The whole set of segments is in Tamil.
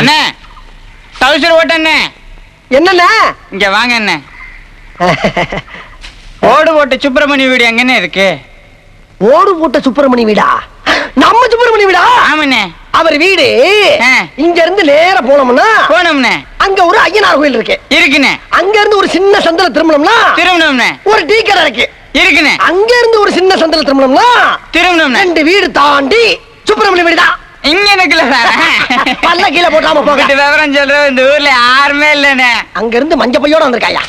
அண்ணே டவுசர் ஓட்ட அண்ணே. என்னண்ணே? இங்க வாங்க அண்ணே. ஓடு போட்ட சுப்பிரமணிய வீடு எங்கன்னு இருக்கு? ஓடு போட்ட சுப்பிரமணிய வீடா? நம்ம சுப்பிரமணிய வீடா? ஆமாண்ணே. அவர் வீடு இங்க இருந்து நேர போனோம்னா அங்க ஒரு ஐயனார் கோயில் இருக்கு. இருக்குண்ணே. அங்க இருந்து ஒரு சின்ன சந்தல திரும்பணும்னா ஒரு டீ கடை இருக்கு. இருக்குண்ணே. அங்க இருந்து ஒரு சின்ன சந்தல திரும்பணும்னா 2 வீடு தாண்டி சுப்பிரமணிய வீடு தான். இங்க எனக்குல பல்ல கீழே போட்டாம போக விவரம் சொல்ற இந்த ஊர்ல யாருமே இல்லண்ணே. அங்க இருந்து மஞ்ச பையோட வந்திருக்காயா?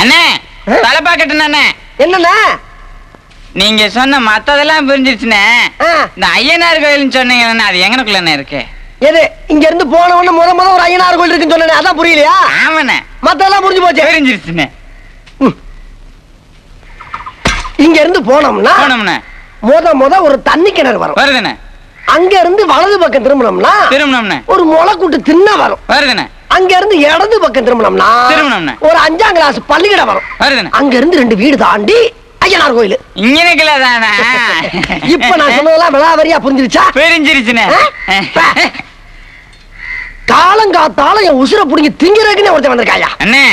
அண்ணே தலைப்பாக்கட்டு அண்ணே. என்னண்ணே? நீங்க சொன்ன மத்ததெல்லாம் புரிஞ்சிருச்சுண்ணே. இந்த ஐயனார் கோயில் சொன்னீங்க, அது எங்கனக்குள்ள இருக்கு? எது? இங்க இருந்து போனவன முத ஒரு ஐயனார் கோயில் இருக்குன்னு சொன்னேன், அதான் புரியலையா? ஆமாண்ணே. மத்ததெல்லாம் புரிஞ்சு போச்சு. புரிஞ்சிருச்சுண்ணே. இங்க இருந்து போனோம்னா முத ஒரு தண்ணி கிணறு வரும். வருதுண்ணே. அங்க இருந்து வலது பக்கம் திரும்பணும்னா ஒரு முளைக்கூட்டு தின்ன வரும். வருதுண்ணே. அங்க இருந்து இடது பக்கம் திரும்பணும்னா ஒரு 5ஆம் கிளாஸ் பள்ளிக்கூடம் வரும். வருதுண்ணே. அங்க இருந்து 2 வீடு தாண்டி ஐயனார் கோயில். இங்கனக்குல தானே. இப்ப நான் சொன்னதெல்லாம் விளாவரியா புரிஞ்சிருச்சா? புரிஞ்சிருச்சுண்ணே. காலங்காத்தால என் உசுர புடிங்கி திங்கிறதுக்குன்னு ஒருத்தன் வந்திருக்காயா? அண்ணே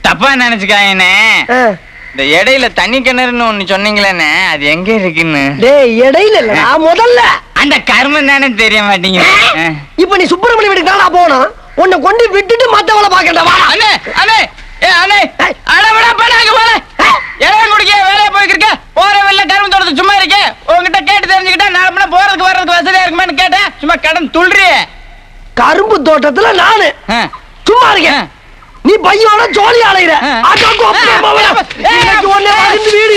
தப்பா நினைச்சுக்காயண்ணே. இந்த இடையில தண்ணி கிணறுன்னு ஒண்ணு சொன்னீங்களே, அது எங்க இருக்குன்னு? இடையில இல்ல, முதல்ல அந்த கர்மம் தானே தெரிய மாட்டீங்க. இப்ப நீ சுப்பிரமணிய வீட்டுக்கு தானா போனோம்? உன்னை கொண்டு விட்டுட்டு மத்தவளை பாக்கண்டவா? அண்ணே அண்ணே அண்ணே அடவடா பண்ணாங்க போல இடம் குடிக்க வேலையை போய்க்கிருக்க. போற வெளில கரும்பு தோட்டத்து சும்மா இருக்க. உங்ககிட்ட கேட்டு தெரிஞ்சுக்கிட்டா நான் போறதுக்கு வர்றதுக்கு வசதியா இருக்குமான்னு கேட்டேன். சும்மா கடன் துள்றிய. கரும்பு தோட்டத்துல நானு சும்மா இருக்கேன், நீ பையோட ஜோலி அலையிற. வீடு